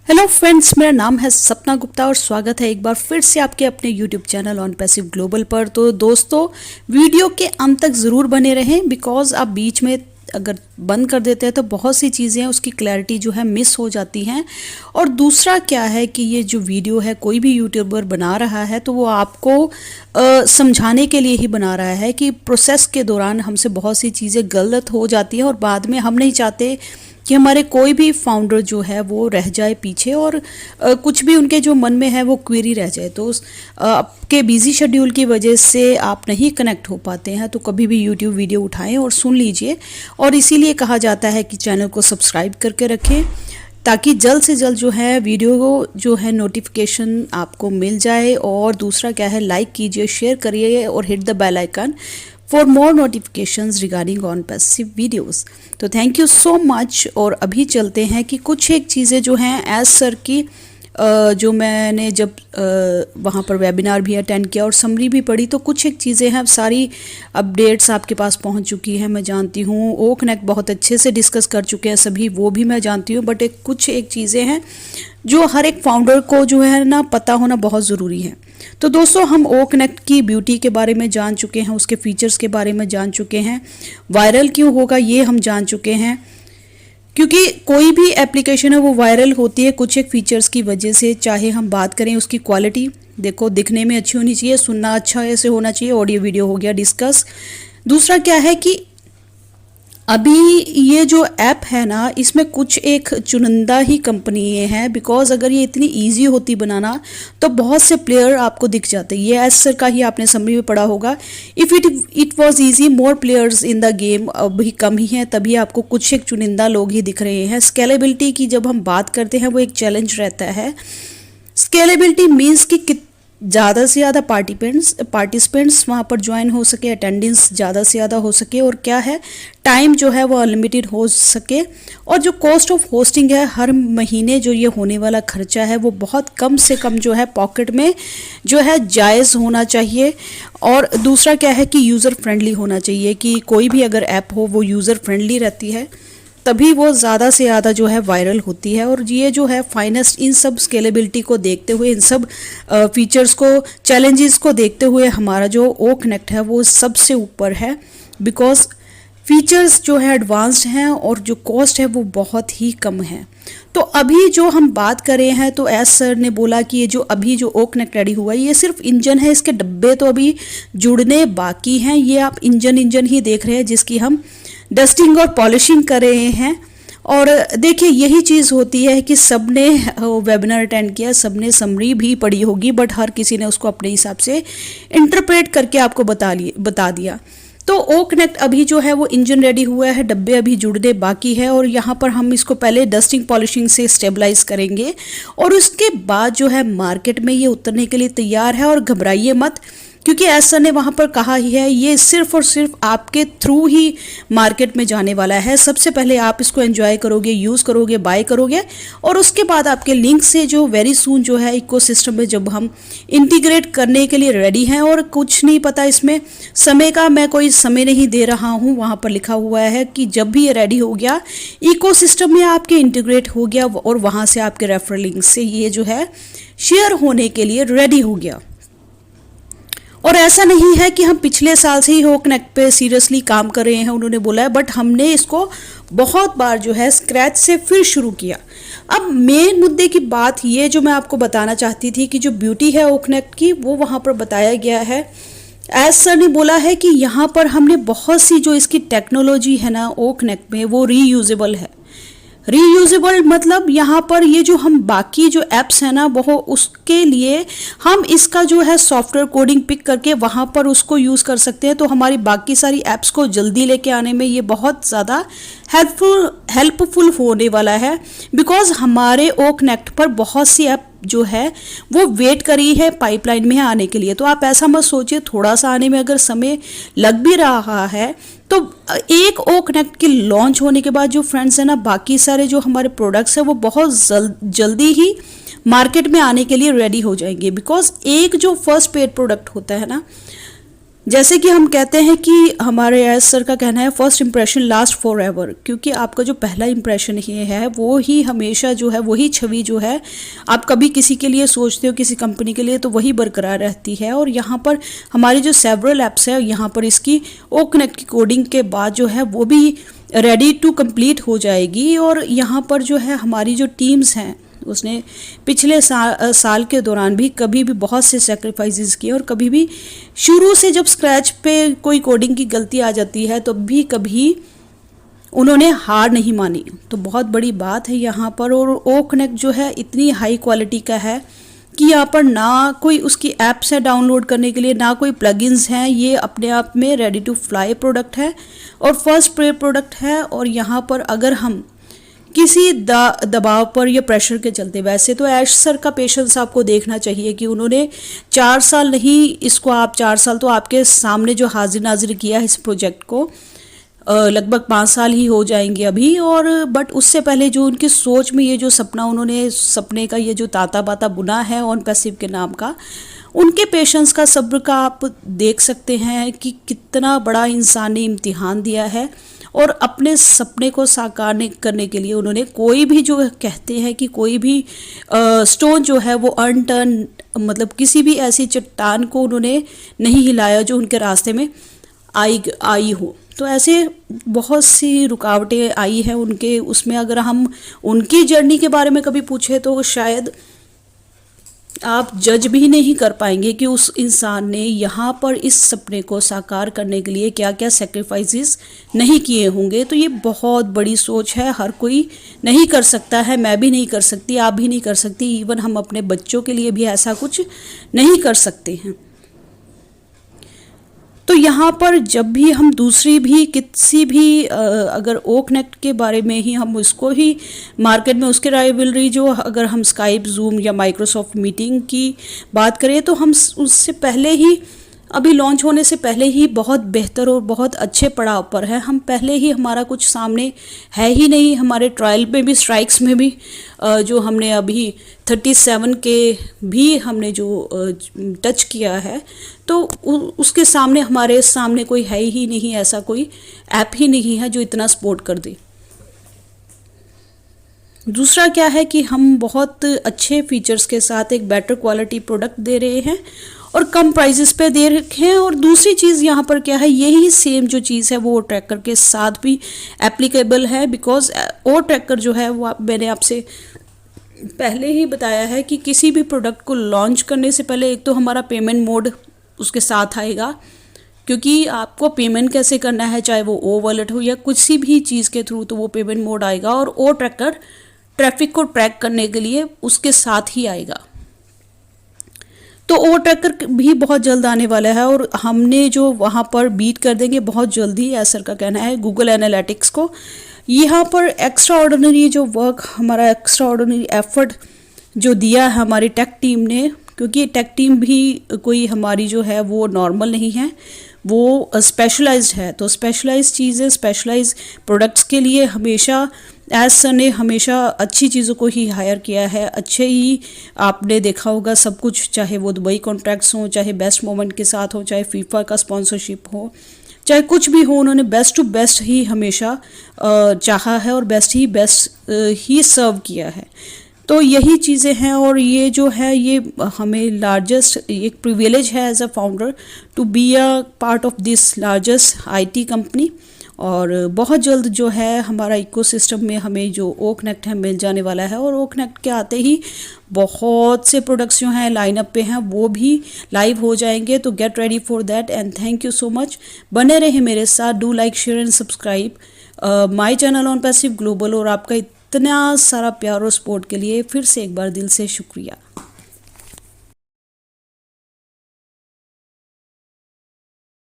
Hello friends, मेरा नाम है सपना गुप्ता और स्वागत है एक बार फिर से आपके अपने YouTube channel on passive global पर। तो दोस्तों, वीडियो के अंत तक ज़रूर बने रहें बिकॉज आप बीच में अगर बंद कर देते हैं तो बहुत सी चीज़ें उसकी क्लैरिटी जो है मिस हो जाती हैं। और दूसरा क्या है कि ये जो वीडियो है कोई भी यूट्यूबर बना रहा है तो वो आपको समझाने के लिए ही बना रहा है कि प्रोसेस के दौरान हमसे बहुत सी चीज़ें गलत हो जाती हैं और बाद में हम नहीं चाहते कि हमारे कोई भी फाउंडर जो है वो रह जाए पीछे और कुछ भी उनके जो मन में है वो क्वेरी रह जाए। तो आपके बिजी शेड्यूल की वजह से आप नहीं कनेक्ट हो पाते हैं तो कभी भी यूट्यूब वीडियो उठाएं और सुन लीजिए। और इसीलिए कहा जाता है कि चैनल को सब्सक्राइब करके रखें ताकि जल्द से जल्द जो है वीडियो जो है नोटिफिकेशन आपको मिल जाए। और दूसरा क्या है, लाइक कीजिए, शेयर करिए और hit the bell icon for more notifications regarding on passive videos. तो थैंक यू सो मच। और अभी चलते हैं कि कुछ एक चीज़ें जो हैं एज सर की जो मैंने जब वहाँ पर वेबिनार भी अटेंड किया और समरी भी पढ़ी तो कुछ एक चीज़ें हैं, सारी अपडेट्स आपके पास पहुँच चुकी हैं। मैं जानती हूँ ओ कनेक्ट बहुत अच्छे से डिस्कस कर चुके हैं सभी, वो भी मैं जानती हूँ, बट कुछ एक चीज़ें हैं जो हर एक फाउंडर को जो है ना पता होना बहुत ज़रूरी है। तो दोस्तों, हम ओ कनेक्ट की ब्यूटी के बारे में जान चुके हैं, उसके फीचर्स के बारे में जान चुके हैं, वायरल क्यों होगा ये हम जान चुके हैं, क्योंकि कोई भी एप्लीकेशन है वो वायरल होती है कुछ एक फीचर्स की वजह से। चाहे हम बात करें उसकी क्वालिटी, देखो दिखने में अच्छी होनी चाहिए, सुनना अच्छा ऐसे होना चाहिए, ऑडियो वीडियो हो गया डिस्कस। दूसरा क्या है कि अभी ये जो ऐप है ना इसमें कुछ एक चुनिंदा ही कंपनी हैं, बिकॉज अगर ये इतनी इजी होती बनाना तो बहुत से प्लेयर आपको दिख जाते। ये एस सर का ही आपने समरी में पढ़ा होगा, if it was easy more players in the game. अभी कम ही हैं तभी आपको कुछ एक चुनिंदा लोग ही दिख रहे हैं। स्केलेबिलिटी की जब हम बात करते हैं वो एक चैलेंज रहता है। स्केलेबिलिटी मीन्स कि ज़्यादा से ज़्यादा पार्टिसिपेंट्स वहाँ पर ज्वाइन हो सके, अटेंडेंस ज़्यादा से ज़्यादा हो सके, और क्या है टाइम जो है वो अनलिमिटेड हो सके, और जो कॉस्ट ऑफ होस्टिंग है हर महीने जो ये होने वाला खर्चा है वो बहुत कम से कम जो है पॉकेट में जो है जायज़ होना चाहिए। और दूसरा क्या है कि यूज़र फ्रेंडली होना चाहिए, कि कोई भी अगर ऐप हो वो यूज़र फ्रेंडली रहती है तभी वो ज़्यादा से ज़्यादा जो है वायरल होती है। और ये जो है फाइनेस्ट इन सब स्केलेबिलिटी को देखते हुए, इन सब फीचर्स को, चैलेंजेस को देखते हुए हमारा जो ओ कनेक्ट है वो सबसे ऊपर है, बिकॉज फीचर्स जो है एडवांस्ड हैं और जो कॉस्ट है वो बहुत ही कम है। तो अभी जो हम बात करें हैं तो एस सर ने बोला कि ये जो अभी जो ओ कनेक्ट रेडी हुआ है ये सिर्फ इंजन है, इसके डब्बे तो अभी जुड़ने बाकी हैं। ये आप इंजन ही देख रहे हैं जिसकी हम डस्टिंग और पॉलिशिंग कर रहे हैं। और देखिए यही चीज़ होती है कि सबने वेबिनार अटेंड किया, सबने समरी भी पढ़ी होगी, बट हर किसी ने उसको अपने हिसाब से इंटरप्रेट करके आपको बता दिया। तो ओ कनेक्ट अभी जो है वो इंजन रेडी हुआ है, डब्बे अभी जुड़ने बाकी है, और यहाँ पर हम इसको पहले डस्टिंग पॉलिशिंग से स्टेबलाइज करेंगे और उसके बाद जो है मार्केट में ये उतरने के लिए तैयार है। और घबराइए मत, क्योंकि ऐसा ने वहाँ पर कहा ही है ये सिर्फ और सिर्फ आपके थ्रू ही मार्केट में जाने वाला है। सबसे पहले आप इसको एंजॉय करोगे, यूज़ करोगे, बाय करोगे, और उसके बाद आपके लिंक से जो वेरी सून जो है इकोसिस्टम में जब हम इंटीग्रेट करने के लिए रेडी हैं। और कुछ नहीं पता इसमें समय का, मैं कोई समय नहीं दे रहा हूँ, वहाँ पर लिखा हुआ है कि जब भी ये रेडी हो गया, इकोसिस्टम में आपके इंटीग्रेट हो गया और वहाँ से आपके रेफरल लिंक से ये जो है शेयर होने के लिए रेडी हो गया। और ऐसा नहीं है कि हम पिछले साल से ही हो कनेक्ट पे सीरियसली काम कर रहे हैं, उन्होंने बोला है, बट हमने इसको बहुत बार जो है स्क्रैच से फिर शुरू किया। अब मेन मुद्दे की बात ये जो मैं आपको बताना चाहती थी कि जो ब्यूटी है ओ कनेक्ट की वो वहाँ पर बताया गया है। एज सर ने बोला है कि यहाँ पर हमने बहुत सी जो इसकी टेक्नोलॉजी है ना ओ कनेक्ट में वो रीयूजेबल है। रीयूजेबल मतलब यहाँ पर ये जो हम बाकी जो एप्स है ना वो उसके लिए हम इसका जो है सॉफ्टवेयर कोडिंग पिक करके वहाँ पर उसको यूज़ कर सकते हैं। तो हमारी बाकी सारी एप्स को जल्दी लेके आने में ये बहुत ज़्यादा हेल्पफुल होने वाला है, बिकॉज हमारे ओ कनेक्ट पर बहुत सी ऐप जो है वो वेट करी है पाइपलाइन में आने के लिए। तो आप ऐसा मत सोचिए, थोड़ा सा आने में अगर समय लग भी रहा है तो एक ओ कनेक्ट के लॉन्च होने के बाद जो फ्रेंड्स है ना बाकी सारे जो हमारे प्रोडक्ट्स हैं वो बहुत जल्दी ही मार्केट में आने के लिए रेडी हो जाएंगे। बिकॉज एक जो फर्स्ट पेड प्रोडक्ट होता है ना जैसे कि हम कहते हैं कि हमारे एस सर का कहना है first impression last for ever, क्योंकि आपका जो पहला इम्प्रेशन ये है वो ही हमेशा जो है, वही छवि जो है आप कभी किसी के लिए सोचते हो, किसी कंपनी के लिए, तो वही बरकरार रहती है। और यहाँ पर हमारी जो सेवरल ऐप्स है, यहाँ पर इसकी ओ कनेक्ट की कोडिंग के बाद जो है वो भी रेडी टू कंप्लीट हो जाएगी। और यहाँ पर जो है हमारी जो टीम्स हैं, उसने पिछले साल के दौरान भी कभी भी बहुत से सेक्रीफाइसेस किए, और कभी भी शुरू से जब स्क्रैच पे कोई कोडिंग की गलती आ जाती है तो भी कभी उन्होंने हार नहीं मानी। तो बहुत बड़ी बात है यहाँ पर। और ओ कनेक्ट जो है इतनी हाई क्वालिटी का है कि यहाँ पर ना कोई उसकी ऐप्स है डाउनलोड करने के लिए, ना कोई प्लगइन्स हैं, ये अपने आप में रेडी टू फ्लाई प्रोडक्ट है और फर्स्ट प्रोडक्ट है। और यहाँ पर अगर हम किसी दबाव पर या प्रेशर के चलते, वैसे तो ऐश सर का पेशेंस आपको देखना चाहिए कि उन्होंने 4 साल नहीं, इसको आप 4 साल तो आपके सामने जो हाजिर नाजिर किया है इस प्रोजेक्ट को, लगभग 5 साल ही हो जाएंगे अभी। और बट उससे पहले जो उनकी सोच में ये जो सपना, उन्होंने सपने का ये जो ताता बाता बुना है ऑन पैसिव के नाम का, उनके पेशेंस का, सब्र का आप देख सकते हैं कि कितना बड़ा इंसान ने इम्तिहान दिया है। और अपने सपने को साकार करने के लिए उन्होंने कोई भी, जो कहते हैं कि कोई भी स्टोन जो है वो अनटर्न, मतलब किसी भी ऐसी चट्टान को उन्होंने नहीं हिलाया जो उनके रास्ते में आई हो। तो ऐसे बहुत सी रुकावटें आई हैं उनके उसमें। अगर हम उनकी जर्नी के बारे में कभी पूछे तो शायद आप जज भी नहीं कर पाएंगे कि उस इंसान ने यहाँ पर इस सपने को साकार करने के लिए क्या क्या सेक्रीफाइसेस नहीं किए होंगे। तो ये बहुत बड़ी सोच है, हर कोई नहीं कर सकता है, मैं भी नहीं कर सकती, आप भी नहीं कर सकती, इवन हम अपने बच्चों के लिए भी ऐसा कुछ नहीं कर सकते हैं। तो यहाँ पर जब भी हम दूसरी भी किसी भी अगर ओ कनेक्ट के बारे में ही हम उसको ही मार्केट में उसके राइवलरी, जो अगर हम स्काइप, जूम या माइक्रोसॉफ्ट मीटिंग की बात करें तो हम उससे पहले ही, अभी लॉन्च होने से पहले ही बहुत बेहतर और बहुत अच्छे पड़ाव पर है। हम पहले ही, हमारा कुछ सामने है ही नहीं। हमारे ट्रायल में भी, स्ट्राइक्स में भी जो हमने अभी 37 के भी हमने जो टच किया है, तो उसके सामने, हमारे सामने कोई है ही नहीं, ऐसा कोई ऐप ही नहीं है जो इतना सपोर्ट कर दे। दूसरा क्या है कि हम बहुत अच्छे फीचर्स के साथ एक बेटर क्वालिटी प्रोडक्ट दे रहे हैं और कम प्राइसेस पे दे रखे हैं। और दूसरी चीज़ यहाँ पर क्या है, यही सेम जो चीज़ है वो ट्रैकर के साथ भी एप्लीकेबल है। बिकॉज ओ ट्रैकर जो है वो मैंने आपसे पहले ही बताया है कि किसी भी प्रोडक्ट को लॉन्च करने से पहले एक तो हमारा पेमेंट मोड उसके साथ आएगा, क्योंकि आपको पेमेंट कैसे करना है, चाहे वो ओ वॉलेट हो या किसी भी चीज़ के थ्रू, तो वो पेमेंट मोड आएगा। और ओ ट्रैकर ट्रैफिक को ट्रैक करने के लिए उसके साथ ही आएगा। तो ओ ट्रैकर भी बहुत जल्द आने वाला है और हमने जो वहाँ पर बीट कर देंगे बहुत जल्दी, सर का कहना है, गूगल एनालिटिक्स को। यहाँ पर एक्स्ट्रा ऑर्डिनरी जो वर्क, हमारा एक्स्ट्रा ऑर्डिनरी एफर्ट जो दिया है हमारी टेक टीम ने, क्योंकि टेक टीम भी कोई हमारी जो है वो नॉर्मल नहीं है, वो स्पेशलाइज्ड है। तो स्पेशलाइज्ड चीज़ें, स्पेशलाइज्ड प्रोडक्ट्स के लिए हमेशा एज सर ने हमेशा अच्छी चीज़ों को ही हायर किया है। अच्छे ही आपने देखा होगा सब कुछ, चाहे वो दुबई कॉन्ट्रैक्ट्स हों, चाहे बेस्ट मोमेंट के साथ हो, चाहे फीफा का स्पॉन्सरशिप हो, चाहे कुछ भी हो, उन्होंने बेस्ट टू बेस्ट ही हमेशा चाहा है और बेस्ट ही सर्व किया है। तो यही चीज़ें हैं। और ये जो है ये हमें लार्जेस्ट एक प्रिविलेज है as a founder to be a part of this largest IT company. और बहुत जल्द जो है हमारा इकोसिस्टम में हमें जो ओ कनेक्ट है मिल जाने वाला है। और ओ कनेक्ट के आते ही बहुत से प्रोडक्ट्स जो हैं लाइनअप पे हैं वो भी लाइव हो जाएंगे। तो get ready for that and thank you so much. बने रहे मेरे साथ, do like, share and subscribe my channel on passive global. और आपका इतना सारा प्यार और सपोर्ट के लिए फिर से एक बार दिल से शुक्रिया।